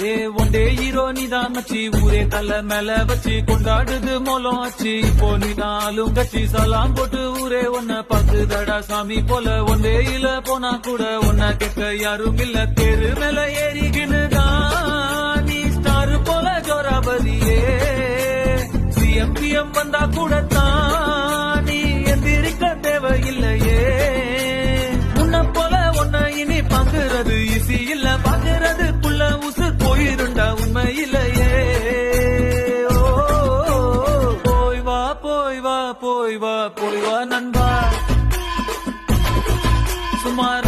ஏ one day hero நீதான் மச்சி ஊரே தள்ள மேல வச்சு கொண்டாடுது மோலம் ஆச்சு இப்போ நீதாலும் கட்சி சலாம் போட்டு ஊரே ஒன்ன பாக்குதடா சாமி போல ஒண்டே இல்ல போனா கூட ஒன்ன கேட்க யாரும் இல்ல தேரு மேல ஏறிக்கினுதான் நீ ஸ்டார் போல ஜோராபதியே சிஎம்பிஎம் வந்தா கூட தான் நீ எந்திரிக்க தேவையில்லையே உன்ன போல ஒன்ன இனி பாக்குறது ஈஸி இல்ல பாக்குறதுக்குள்ள உசு போயிருண்டா உண்மையிலையே போய் வா போய் வா போய் வா போய் வா நண்பா சுமார்